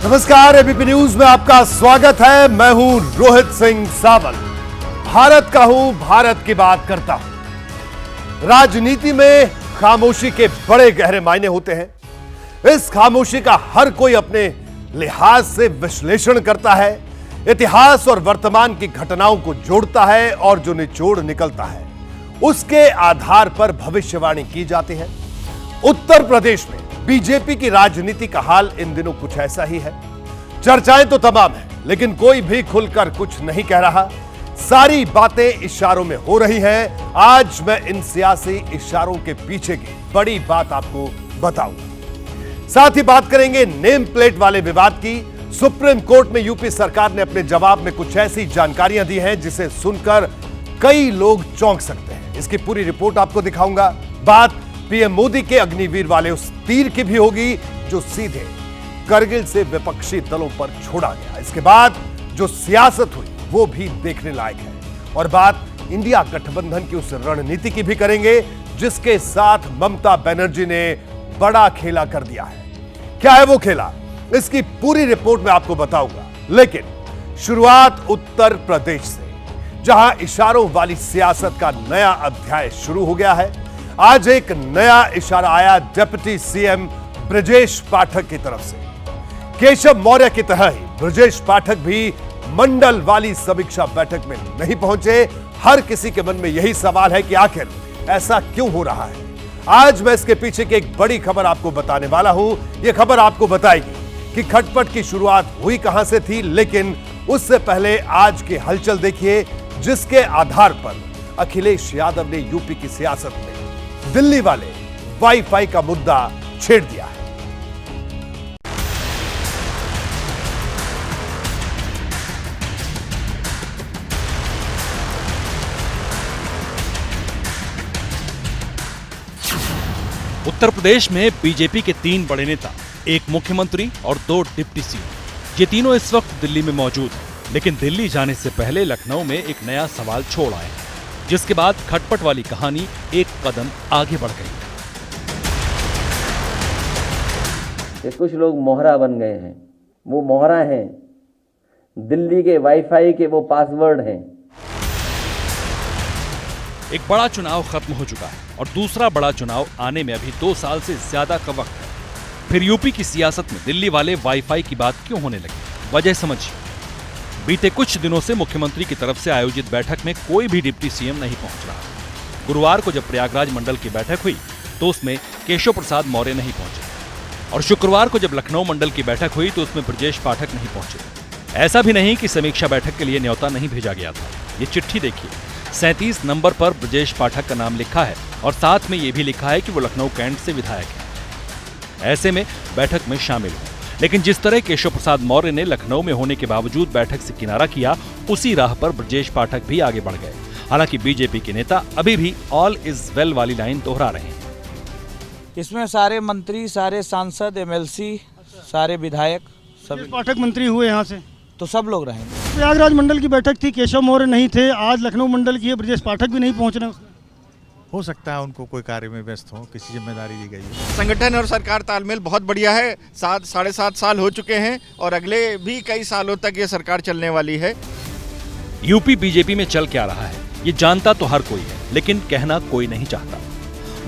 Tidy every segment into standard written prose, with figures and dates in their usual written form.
नमस्कार, ABP news में आपका स्वागत है। मैं हूं रोहित सिंह सावल। भारत का हूं, भारत की बात करता हूं। राजनीति में खामोशी के बड़े गहरे मायने होते हैं। इस खामोशी का हर कोई अपने लिहाज से विश्लेषण करता है, इतिहास और वर्तमान की घटनाओं को जोड़ता है और जो निचोड़ निकलता है उसके आधार पर भविष्यवाणी की जाती है। उत्तर प्रदेश में बीजेपी की राजनीति का हाल इन दिनों कुछ ऐसा ही है। चर्चाएं तो तमाम है, लेकिन कोई भी खुलकर कुछ नहीं कह रहा। सारी बातें इशारों में हो रही हैं। आज मैं इन सियासी इशारों के पीछे की बड़ी बात आपको बताऊंगा। साथ ही बात करेंगे नेम प्लेट वाले विवाद की। सुप्रीम कोर्ट में यूपी सरकार ने अपने जवाब में कुछ ऐसी जानकारियां दी हैं जिसे सुनकर कई लोग चौंक सकते हैं। इसकी पूरी रिपोर्ट आपको दिखाऊंगा। बात पीएम मोदी के अग्निवीर वाले उस तीर की भी होगी जो सीधे करगिल से विपक्षी दलों पर छोड़ा गया। इसके बाद जो सियासत हुई वो भी देखने लायक है। और बात इंडिया गठबंधन की उस रणनीति की भी करेंगे जिसके साथ ममता बनर्जी ने बड़ा खेला कर दिया है। क्या है वो खेला, इसकी पूरी रिपोर्ट में आपको बताऊंगा। लेकिन शुरुआत उत्तर प्रदेश से, जहां इशारों वाली सियासत का नया अध्याय शुरू हो गया है। आज एक नया इशारा आया डिप्टी सीएम ब्रजेश पाठक की तरफ से। केशव मौर्य की तरह ही ब्रजेश पाठक भी मंडल वाली समीक्षा बैठक में नहीं पहुंचे। हर किसी के मन में यही सवाल है कि आखिर ऐसा क्यों हो रहा है। आज मैं इसके पीछे की एक बड़ी खबर आपको बताने वाला हूं। यह खबर आपको बताएगी कि खटपट की शुरुआत हुई कहां से थी, लेकिन उससे पहले आज की हलचल देखिए जिसके आधार पर अखिलेश यादव ने यूपी की सियासत में दिल्ली वाले वाईफाई का मुद्दा छेड़ दिया है। उत्तर प्रदेश में बीजेपी के 3 बड़े नेता, एक मुख्यमंत्री और 2 डिप्टी सीएम, ये तीनों इस वक्त दिल्ली में मौजूद हैं। लेकिन दिल्ली जाने से पहले लखनऊ में एक नया सवाल छोड़ आए, जिसके बाद खटपट वाली कहानी एक कदम आगे बढ़ गई। कि कुछ लोग मोहरा बन गए हैं। वो मोहरा हैं, दिल्ली के वाईफाई के वो पासवर्ड हैं। एक बड़ा चुनाव खत्म हो चुका है और दूसरा बड़ा चुनाव आने में अभी 2 साल से ज्यादा का वक्त है। फिर यूपी की सियासत में दिल्ली वाले वाईफाई की बात क्यों होने लगी, वजह समझिए। बीते कुछ दिनों से मुख्यमंत्री की तरफ से आयोजित बैठक में कोई भी डिप्टी सीएम नहीं पहुंच रहा। गुरुवार को जब प्रयागराज मंडल की बैठक हुई तो उसमें केशव प्रसाद मौर्य नहीं पहुंचे, और शुक्रवार को जब लखनऊ मंडल की बैठक हुई तो उसमें ब्रजेश पाठक नहीं पहुंचे। ऐसा भी नहीं कि समीक्षा बैठक के लिए न्योता नहीं भेजा गया था। ये चिट्ठी देखिए, 37 नंबर पर ब्रजेश पाठक का नाम लिखा है और साथ में यह भी लिखा है कि वो लखनऊ कैंट से विधायक है। ऐसे में बैठक में शामिल हो, लेकिन जिस तरह केशव प्रसाद मौर्य ने लखनऊ में होने के बावजूद बैठक से किनारा किया, उसी राह पर ब्रजेश पाठक भी आगे बढ़ गए। हालांकि बीजेपी के नेता अभी भी ऑल इज वेल वाली लाइन दोहरा रहे हैं। इसमें सारे मंत्री, सारे सांसद, एमएलसी, सारे विधायक, सब पाठक मंत्री हुए यहाँ से, तो सब लोग रहेंगे। प्रयागराज मंडल की बैठक थी, केशव मौर्य नहीं थे। आज लखनऊ मंडल की है, ब्रजेश पाठक भी नहीं पहुंच रहे। हो सकता है उनको कोई कार्य में व्यस्त हो, किसी जिम्मेदारी दी गई है। संगठन और सरकार तालमेल बहुत बढ़िया है। 7-7.5 साल हो चुके हैं और अगले भी कई सालों तक ये सरकार चलने वाली है। यूपी बीजेपी में चल क्या रहा है ये जानता तो हर कोई है, लेकिन कहना कोई नहीं चाहता।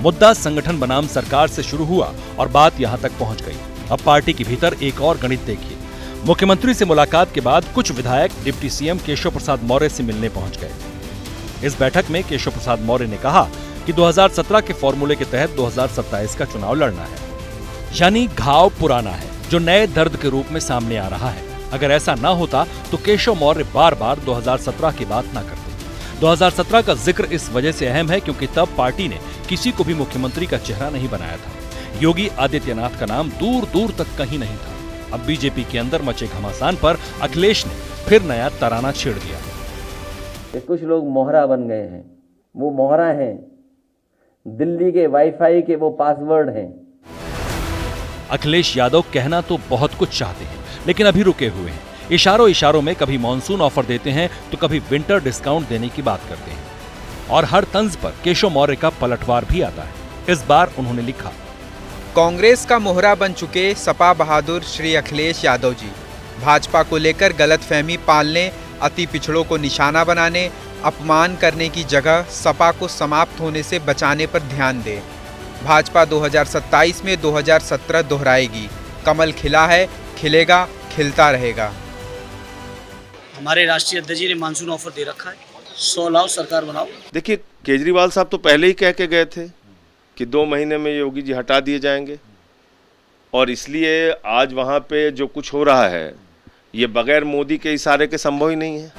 मुद्दा संगठन बनाम सरकार से शुरू हुआ और बात यहां तक पहुंच गई। अब पार्टी के भीतर एक और गणित देखिए। मुख्यमंत्री से मुलाकात के बाद कुछ विधायक डिप्टी सीएम केशव प्रसाद मौर्य से मिलने पहुंच गए। इस बैठक में केशव प्रसाद मौर्य ने कहा कि 2017 के फॉर्मूले के तहत 2027 का चुनाव लड़ना है। यानी घाव पुराना है जो नए दर्द के रूप में सामने आ रहा है। अगर ऐसा ना होता तो केशव मौर्य बार बार 2017 की बात ना करते। 2017 का जिक्र इस वजह से अहम है क्योंकि तब पार्टी ने किसी को भी मुख्यमंत्री का चेहरा नहीं बनाया था। योगी आदित्यनाथ का नाम दूर दूर तक कहीं नहीं था। अब बीजेपी के अंदर मचे घमासान पर अखिलेश ने फिर नया तराना छेड़ दिया। कि कुछ लोग मोहरा बन गए हैं। वो मोहरा हैं, दिल्ली के वाईफाई के वो पासवर्ड हैं। अखिलेश यादव कहना तो बहुत कुछ चाहते हैं, लेकिन अभी रुके हुए हैं। इशारों इशारों में कभी मॉनसून ऑफर देते हैं तो कभी विंटर डिस्काउंट देने की बात करते हैं, और हर तंज पर केशव मौर्य का पलटवार भी आता है। इस बार उन्होंने लिखा, कांग्रेस का मोहरा बन चुके सपा बहादुर श्री अखिलेश यादव जी भाजपा को लेकर गलतफहमी पालने, अति पिछड़ों को निशाना बनाने, अपमान करने की जगह सपा को समाप्त होने से बचाने पर ध्यान दें। भाजपा 2027 में 2017 दोहराएगी। कमल खिला है, खिलेगा, खिलता रहेगा। हमारे राष्ट्रीय अध्यक्ष जी ने मानसून ऑफर दे रखा है, 100 लाओ सरकार बनाओ। देखिए, केजरीवाल साहब तो पहले ही कह के गए थे कि 2 महीने में योगी जी हटा दिए जाएंगे, और इसलिए आज वहां पे जो कुछ हो रहा है ये बगैर मोदी के इशारे के संभव ही नहीं है।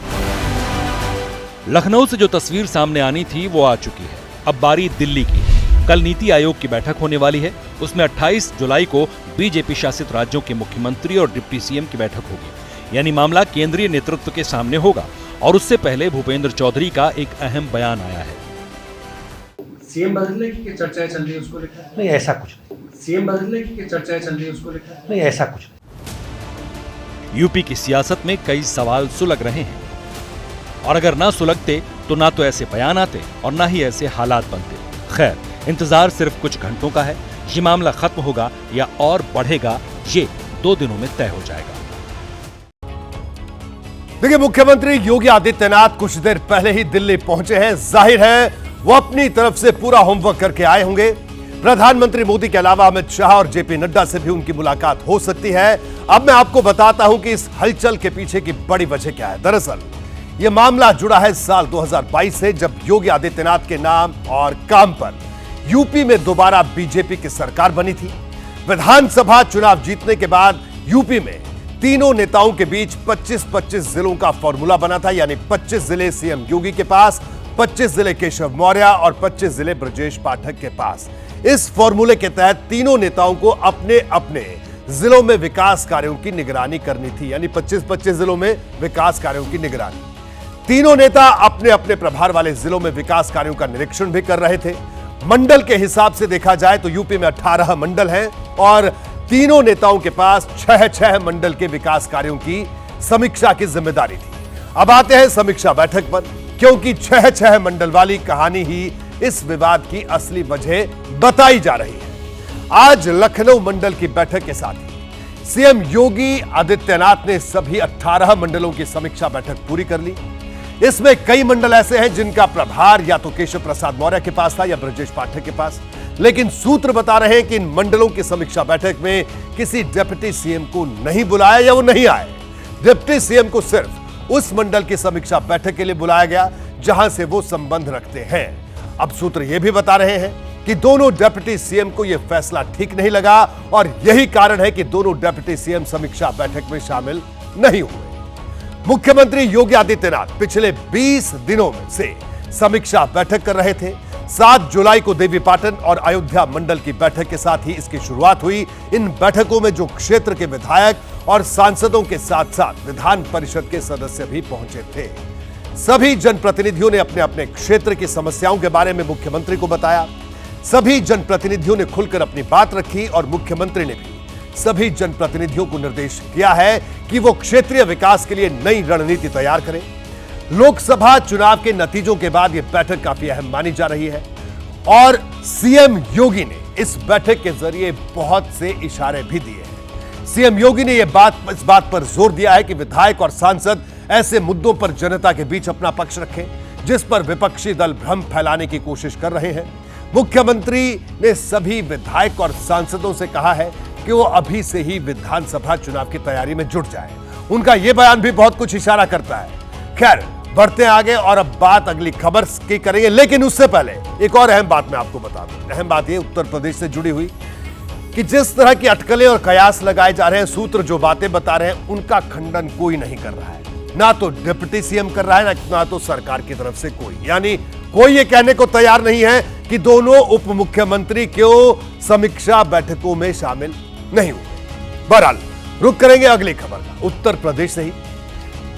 लखनऊ से जो तस्वीर सामने आनी थी वो आ चुकी है। अब बारी दिल्ली की। कल नीति आयोग की बैठक होने वाली है। उसमें 28 जुलाई को बीजेपी शासित राज्यों के मुख्यमंत्री और डिप्टी सीएम की बैठक होगी। यानी मामला केंद्रीय नेतृत्व के सामने होगा, और उससे पहले भूपेंद्र चौधरी का एक अहम बयान आया है। सीएम बदलने की चर्चाएं चल रही है, उसको लेकर नहीं, ऐसा कुछ नहीं। सीएम बदलने की चर्चाएं चल रही है, उसको लेकर नहीं, ऐसा कुछ नहीं। यूपी की सियासत में कई सवाल सुलग रहे हैं, और अगर ना सुलगते तो ना तो ऐसे बयान आते और ना ही ऐसे हालात बनते। खैर, इंतजार सिर्फ कुछ घंटों का है। ये मामला खत्म होगा या और बढ़ेगा, ये 2 दिनों में तय हो जाएगा। देखिए, मुख्यमंत्री योगी आदित्यनाथ कुछ देर पहले ही दिल्ली पहुंचे हैं। जाहिर है वो अपनी तरफ से पूरा होमवर्क करके आए होंगे। प्रधानमंत्री मोदी के अलावा अमित शाह और जेपी नड्डा से भी उनकी मुलाकात हो सकती है। अब मैं आपको बताता हूं कि इस हलचल के पीछे की बड़ी वजह क्या है। दरअसल यह मामला जुड़ा है साल 2022 से, जब योगी आदित्यनाथ के नाम और काम पर यूपी में दोबारा बीजेपी की सरकार बनी थी। विधानसभा चुनाव जीतने के बाद यूपी में तीनों नेताओं के बीच 25-25 जिलों का फॉर्मूला बना था, यानी 25 जिले सीएम योगी के पास, 25 जिले केशव मौर्य और 25 जिले ब्रजेश पाठक के पास। इस फॉर्मूले के तहत तीनों नेताओं को अपने अपने जिलों में विकास कार्यों की निगरानी करनी थी, यानी 25-25 जिलों में विकास कार्यों की निगरानी। तीनों नेता अपने अपने प्रभार वाले जिलों में विकास कार्यों का निरीक्षण भी कर रहे थे। मंडल के हिसाब से देखा जाए तो यूपी में 18 मंडल हैं और तीनों नेताओं के पास 6 मंडल के विकास कार्यों की समीक्षा की जिम्मेदारी थी। अब आते हैं समीक्षा बैठक पर, क्योंकि 6 मंडल वाली कहानी ही इस विवाद की असली वजह बताई जा रही है। आज लखनऊ मंडल की बैठक के साथ ही सीएम योगी आदित्यनाथ ने सभी 18 मंडलों की समीक्षा बैठक पूरी कर ली। इसमें कई मंडल ऐसे हैं जिनका प्रभार या तो केशव प्रसाद मौर्य के पास था या ब्रजेश पाठक के पास, लेकिन सूत्र बता रहे हैं कि इन मंडलों की समीक्षा बैठक में किसी डिप्टी सीएम को नहीं बुलाया या वो नहीं आए। डिप्टी सीएम को सिर्फ उस मंडल की समीक्षा बैठक के लिए बुलाया गया जहां से वो संबंध रखते हैं। अब सूत्र यह भी बता रहे हैं कि दोनों डिप्टी सीएम को यह फैसला ठीक नहीं लगा और यही कारण है कि दोनों डिप्टी सीएम समीक्षा बैठक में शामिल नहीं हुए। मुख्यमंत्री योगी आदित्यनाथ पिछले 20 दिनों में से समीक्षा बैठक कर रहे थे। 7 जुलाई को देवीपाटन और अयोध्या मंडल की बैठक के साथ ही इसकी शुरुआत हुई। इन बैठकों में जो क्षेत्र के विधायक और सांसदों के साथ साथ विधान परिषद के सदस्य भी पहुंचे थे। सभी जनप्रतिनिधियों ने अपने अपने क्षेत्र की समस्याओं के बारे में मुख्यमंत्री को बताया। सभी जनप्रतिनिधियों ने खुलकर अपनी बात रखी और मुख्यमंत्री ने भी सभी जनप्रतिनिधियों को निर्देश दिया है कि वो क्षेत्रीय विकास के लिए नई रणनीति तैयार करें। लोकसभा चुनाव के नतीजों के बाद यह बैठक काफी अहम मानी जा रही है और सीएम योगी ने इस बैठक के जरिए बहुत से इशारे भी दिए हैं। सीएम योगी ने इस बात पर जोर दिया है कि विधायक और सांसद ऐसे मुद्दों पर जनता के बीच अपना पक्ष रखें जिस पर विपक्षी दल भ्रम फैलाने की कोशिश कर रहे हैं। मुख्यमंत्री ने सभी विधायक और सांसदों से कहा है कि वो अभी से ही विधानसभा चुनाव की तैयारी में जुट जाए। उनका यह बयान भी बहुत कुछ इशारा करता है। खैर, बढ़ते आगे और अब बात अगली खबर की करेंगे, लेकिन उससे पहले एक और अहम बात मैं आपको बता दूं। अहम बात यह उत्तर प्रदेश से जुड़ी हुई कि जिस तरह की अटकलें और कयास लगाए जा रहे हैं, सूत्र जो बातें बता रहे हैं उनका खंडन कोई नहीं कर रहा है। ना तो डिप्टी सीएम कर रहा है, ना तो सरकार की तरफ से कोई, यानी कोई ये कहने को तैयार नहीं है कि दोनों उप मुख्यमंत्री क्यों समीक्षा बैठकों में शामिल नहीं हुए। बहरहाल रुक करेंगे अगली खबर का। उत्तर प्रदेश से ही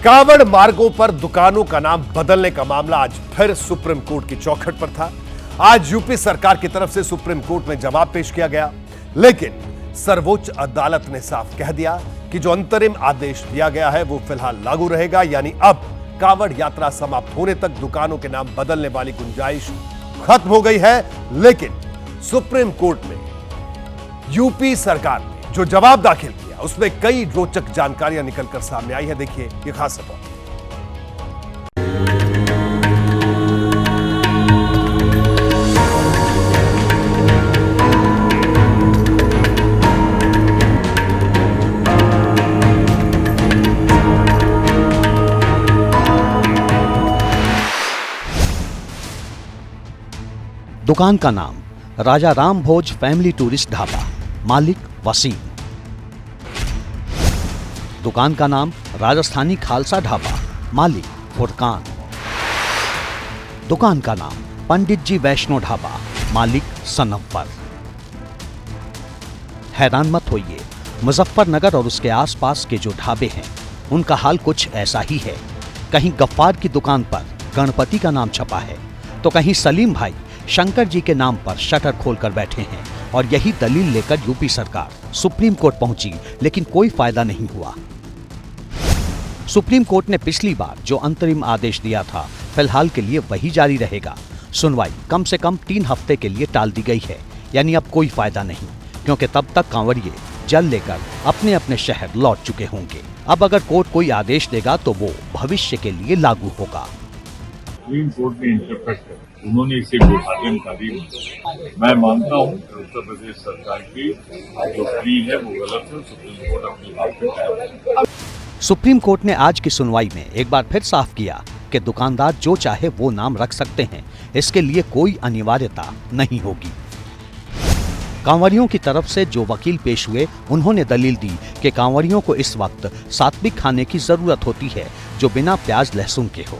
कांवड़ मार्गों पर दुकानों का नाम बदलने का मामला आज फिर सुप्रीम कोर्ट की चौखट पर था। आज यूपी सरकार की तरफ से सुप्रीम कोर्ट में जवाब पेश किया गया, लेकिन सर्वोच्च अदालत ने साफ कह दिया कि जो अंतरिम आदेश दिया गया है वो फिलहाल लागू रहेगा, यानी अब कांवड़ यात्रा समाप्त होने तक दुकानों के नाम बदलने वाली गुंजाइश खत्म हो गई है। लेकिन सुप्रीम कोर्ट में यूपी सरकार ने जो जवाब दाखिल किया उसमें कई रोचक जानकारियां निकलकर सामने आई है। देखिए ये खास रिपोर्ट। दुकान का नाम राजा राम भोज फैमिली टूरिस्ट ढाबा, मालिक वसीम। दुकान का नाम राजस्थानी खालसा ढाबा, मालिक फुरकान। दुकान का नाम पंडित जी वैष्णो ढाबा, मालिक सनव्वर। हैरान मत होइए, मुजफ्फरनगर और उसके आसपास के जो ढाबे हैं उनका हाल कुछ ऐसा ही है। कहीं गफ्फार की दुकान पर गणपति का नाम छपा है तो कहीं सलीम भाई शंकर जी के नाम पर शटर खोलकर बैठे हैं। और यही दलील लेकर यूपी सरकार सुप्रीम कोर्ट पहुंची, लेकिन कोई फायदा नहीं हुआ। सुप्रीम कोर्ट ने पिछली बार जो अंतरिम आदेश दिया था फिलहाल के लिए वही जारी रहेगा। सुनवाई कम से कम 3 हफ्ते के लिए टाल दी गई है, यानी अब कोई फायदा नहीं, क्योंकि तब तक कांवड़िए जल लेकर अपने अपने शहर लौट चुके होंगे। अब अगर कोर्ट कोई आदेश देगा तो वो भविष्य के लिए लागू होगा। सुप्रीम कोर्ट ने इंटरप्रेट कर उन्होंने इसे विभाजनकारी मैं मानता हूँ कि उत्तर प्रदेश सरकार की जो प्ली है वो गलत है। सुप्रीम कोर्ट अपनी बात पे कायम है। सुप्रीम कोर्ट ने आज की सुनवाई में एक बार फिर साफ किया कि दुकानदार जो चाहे वो नाम रख सकते हैं, इसके लिए कोई अनिवार्यता नहीं होगी। कांवड़ियों की तरफ से जो वकील पेश हुए उन्होंने दलील दी कि कांवड़ियों को इस वक्त सात्विक खाने की जरूरत होती है जो बिना प्याज लहसुन के हो।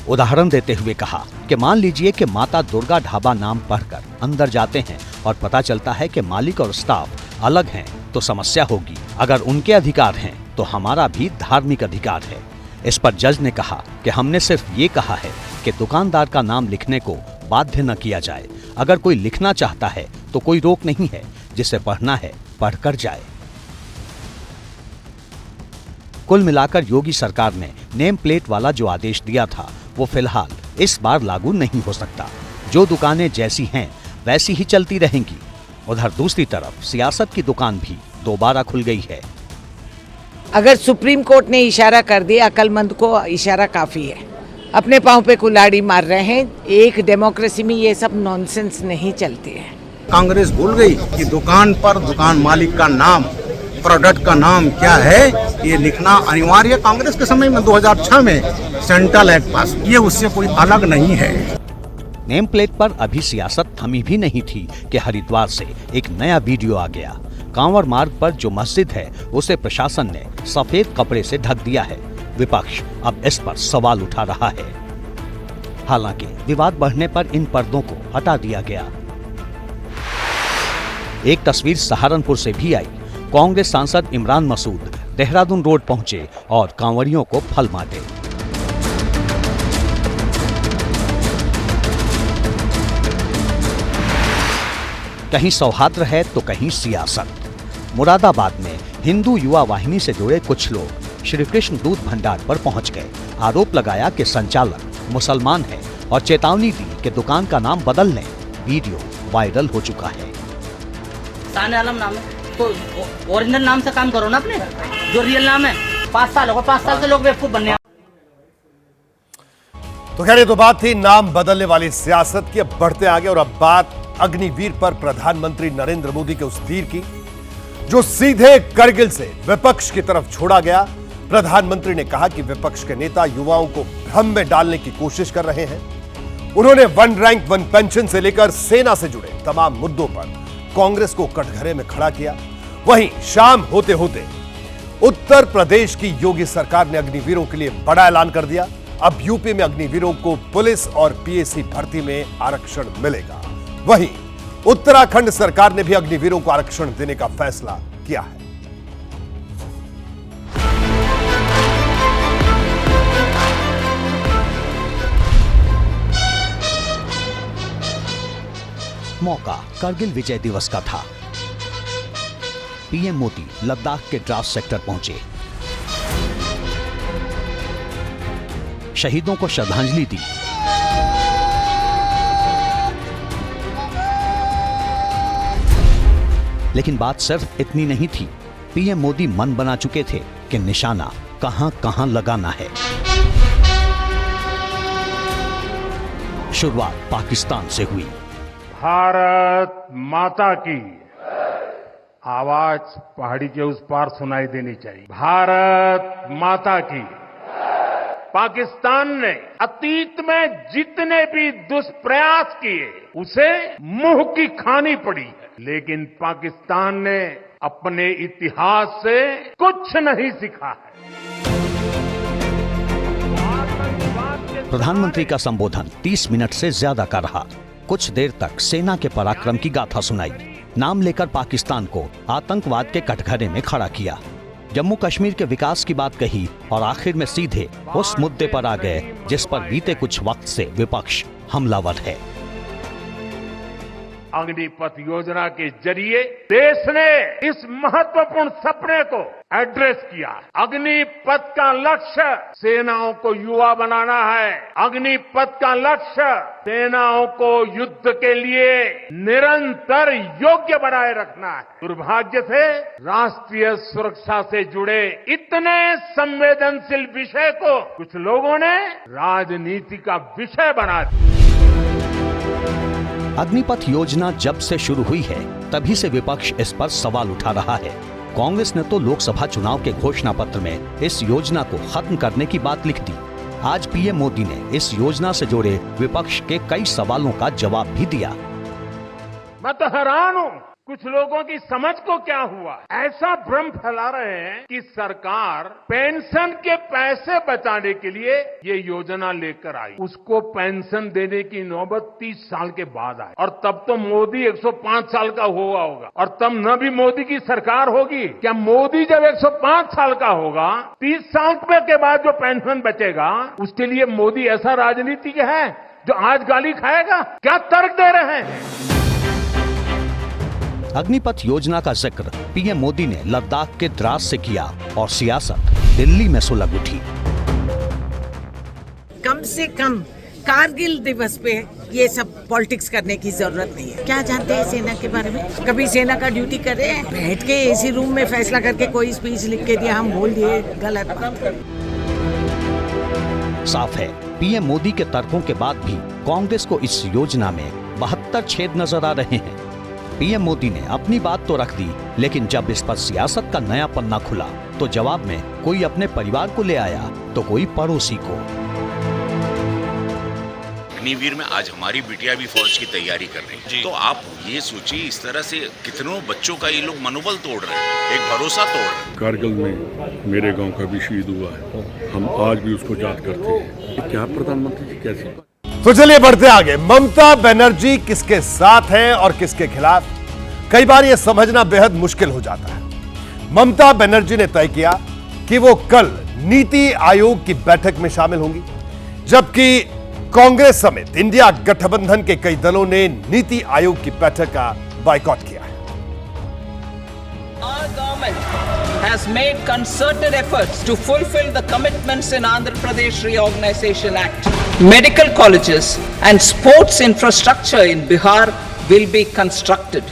उदाहरण देते हुए कहा कि मान लीजिए कि माता दुर्गा ढाबा नाम पढ़कर अंदर जाते हैं और पता चलता है कि मालिक और स्टाफ अलग हैं तो समस्या होगी। अगर उनके अधिकार हैं तो हमारा भी धार्मिक अधिकार है। इस पर जज ने कहा कि हमने सिर्फ ये कहा है कि दुकानदार का नाम लिखने को बाध्य न किया जाए। अगर कोई लिखना चाहता है तो कोई रोक नहीं है, जिसे पढ़ना है पढ़कर जाए। कुल मिलाकर योगी सरकार ने नेम प्लेट वाला जो आदेश दिया था वो फिलहाल इस बार लागू नहीं हो सकता। जो दुकानें जैसी हैं वैसी ही चलती रहेंगी। उधर दूसरी तरफ सियासत की दुकान भी दोबारा खुल गई है। अगर सुप्रीम कोर्ट ने इशारा कर दिया, अक्लमंद को इशारा काफी है। अपने पांव पे कुल्हाड़ी मार रहे हैं। एक डेमोक्रेसी में ये सब नॉनसेंस नहीं चलती है। कांग्रेस भूल गई कि दुकान पर दुकान मालिक का नाम, प्रोडक्ट का नाम क्या है ये लिखना अनिवार्य। कांग्रेस के समय में 2006 में सेंट्रल एक्ट पास किए, उससे कोई अलग नहीं है। नेम प्लेट पर अभी सियासत थमी भी नहीं थी कि हरिद्वार से एक नया वीडियो आ गया। कांवड़ मार्ग पर जो मस्जिद है उसे प्रशासन ने सफेद कपड़े से ढक दिया है। विपक्ष अब इस पर सवाल उठा रहा है। हालांकि विवाद बढ़ने पर इन पर्दों को हटा दिया गया। एक तस्वीर सहारनपुर से भी आई। कांग्रेस सांसद इमरान मसूद देहरादून रोड पहुंचे और कांवड़ियों को फल बांटे। कहीं सौहार्द है तो कहीं सियासत। मुरादाबाद में हिंदू युवा वाहिनी से जुड़े कुछ लोग श्री कृष्ण दूध भंडार पर पहुंच गए। आरोप लगाया कि संचालक मुसलमान है और चेतावनी दी कि दुकान का नाम बदल लें। वीडियो वायरल हो चुका है। साने आलम नाम है तो ओरिजिनल नाम से काम करो ना, अपने जो रियल नाम है। 5 साल होगा, 5 साल से लोग बेवकूफ बनने। तो खैर ये तो बात थी नाम बदलने वाली सियासत की। अब बढ़ते आगे और अब बात अग्निवीर पर प्रधानमंत्री नरेंद्र मोदी के उस तीर की जो सीधे करगिल से विपक्ष की तरफ छोड़ा गया। प्रधानमंत्री ने कहा कि विपक्ष के नेता युवाओं को भ्रम में डालने की कोशिश कर रहे हैं। उन्होंने 1 रैंक 1 पेंशन से लेकर सेना से जुड़े तमाम मुद्दों पर कांग्रेस को कटघरे में खड़ा किया। वहीं शाम होते होते उत्तर प्रदेश की योगी सरकार ने अग्निवीरों के लिए बड़ा ऐलान कर दिया। अब यूपी में अग्निवीरों को पुलिस और पीएसी भर्ती में आरक्षण मिलेगा। वहीं उत्तराखंड सरकार ने भी अग्निवीरों को आरक्षण देने का फैसला किया है। मौका करगिल विजय दिवस का था। पीएम मोदी लद्दाख के द्रास सेक्टर पहुंचे, शहीदों को श्रद्धांजलि दी। लेकिन बात सिर्फ इतनी नहीं थी। पीएम मोदी मन बना चुके थे कि निशाना कहां कहां लगाना है। शुरुआत पाकिस्तान से हुई। भारत माता की आवाज पहाड़ी के उस पार सुनाई देनी चाहिए। भारत माता की। पाकिस्तान ने अतीत में जितने भी दुष्प्रयास किए उसे मुंह की खानी पड़ी है, लेकिन पाकिस्तान ने अपने इतिहास से कुछ नहीं सीखा है। प्रधानमंत्री का संबोधन 30 मिनट से ज्यादा का रहा। कुछ देर तक सेना के पराक्रम की गाथा सुनाई। नाम लेकर पाकिस्तान को आतंकवाद के कटघरे में खड़ा किया। जम्मू कश्मीर के विकास की बात कही और आखिर में सीधे उस मुद्दे पर आ गए जिस पर बीते कुछ वक्त से विपक्ष हमलावर है। अग्निपथ योजना के जरिए देश ने इस महत्वपूर्ण सपने को एड्रेस किया। अग्निपथ का लक्ष्य सेनाओं को युवा बनाना है। अग्निपथ का लक्ष्य सेनाओं को युद्ध के लिए निरंतर योग्य बनाए रखना है। दुर्भाग्य से राष्ट्रीय सुरक्षा से जुड़े इतने संवेदनशील विषय को कुछ लोगों ने राजनीति का विषय बना दिया। अग्निपथ योजना जब से शुरू हुई है तभी से विपक्ष इस पर सवाल उठा रहा है। कांग्रेस ने तो लोकसभा चुनाव के घोषणा पत्र में इस योजना को खत्म करने की बात लिख दी। आज पीएम मोदी ने इस योजना से जुड़े विपक्ष के कई सवालों का जवाब भी दिया। मैं तो हैरान हूं, कुछ लोगों की समझ को क्या हुआ। ऐसा भ्रम फैला रहे हैं कि सरकार पेंशन के पैसे बचाने के लिए ये योजना लेकर आई। उसको पेंशन देने की नौबत 30 साल के बाद आई, और तब तो मोदी 105 साल का हुआ होगा, और तब न भी मोदी की सरकार होगी। क्या मोदी जब 105 साल का होगा, 30 साल के बाद जो पेंशन बचेगा उसके लिए मोदी ऐसा राजनीतिक है जो आज गाली खाएगा? क्या तर्क दे रहे हैं? अग्निपथ योजना का जिक्र पीएम मोदी ने लद्दाख के द्रास से किया और सियासत दिल्ली में सुलग उठी। कम से कम कारगिल दिवस पे ये सब पॉलिटिक्स करने की जरूरत नहीं है। क्या जानते हैं सेना के बारे में? कभी सेना का ड्यूटी करे? बैठ के एसी रूम में फैसला करके कोई स्पीच लिख के दिया, हम बोल दिए, गलत। साफ है पीएम मोदी के तर्कों के बाद भी कांग्रेस को इस योजना में 72 छेद नजर आ रहे हैं। पीएम मोदी ने अपनी बात तो रख दी, लेकिन जब इस पर सियासत का नया पन्ना खुला तो जवाब में कोई अपने परिवार को ले आया तो कोई पड़ोसी को। अग्निवीर में आज हमारी बिटिया भी फौज की तैयारी कर रही है, तो आप ये सोचिए इस तरह से कितनों बच्चों का ये लोग मनोबल तोड़ रहे हैं, एक भरोसा तोड़ रहे हैं। कारगिल में मेरे गांव का भी शहीद हुआ है, हम आज भी उसको याद करते हैं। क्या प्रधानमंत्री जी कैसे? तो चलिए बढ़ते आगे। ममता बनर्जी किसके साथ हैं और किसके खिलाफ, कई बार यह समझना बेहद मुश्किल हो जाता है। ममता बनर्जी ने तय किया कि वो कल नीति आयोग की बैठक में शामिल होंगी, जबकि कांग्रेस समेत इंडिया गठबंधन के कई दलों ने नीति आयोग की बैठक का बायकॉट किया है। Our government has made concerted efforts to fulfill the commitments in Andhra Pradesh Reorganization Act. Medical colleges and sports infrastructure in Bihar will be constructed.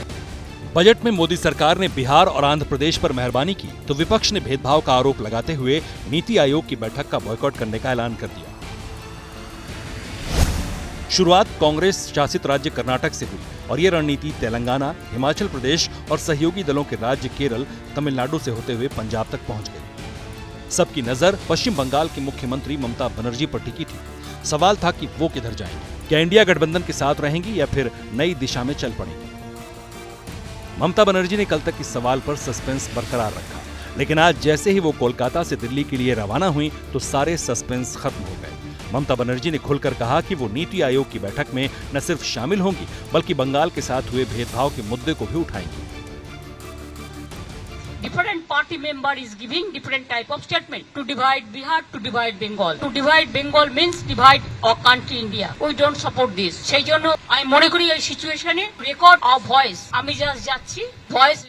Budget में मोदी सरकार ने बिहार और आंध्र प्रदेश पर मेहरबानी की तो विपक्ष ने भेदभाव का आरोप लगाते हुए नीति आयोग की बैठक का बॉयकॉट करने का ऐलान कर दिया। शुरुआत कांग्रेस शासित राज्य कर्नाटक से हुई और ये रणनीति तेलंगाना, हिमाचल प्रदेश और सहयोगी दलों के राज्य केरल, तमिलनाडु से होते हुए पंजाब तक पहुंच गई। सबकी नजर पश्चिम बंगाल की मुख्यमंत्री ममता बनर्जी पर टिकी थी। सवाल था कि वो किधर जाएंगी, क्या इंडिया गठबंधन के साथ रहेंगी या फिर नई दिशा में चल पड़ेंगी। ममता बनर्जी ने कल तक इस सवाल पर सस्पेंस बरकरार रखा, लेकिन आज जैसे ही वो कोलकाता से दिल्ली के लिए रवाना हुई तो सारे सस्पेंस खत्म हो गए। ममता बनर्जी ने खुलकर कहा कि वो नीति आयोग की बैठक में न सिर्फ शामिल होंगी बल्कि बंगाल के साथ हुए भेदभाव के मुद्दे को भी उठाएंगी। Different party member is giving different type of statement to divide Bihar, to divide Bengal. To divide Bengal means divide our country India. We don't support this. সেই জন্য আমি মনে করি এই সিচুয়েশনে রেকর্ড অফ ভয়েস আমি জাস্ট যাচ্ছি voice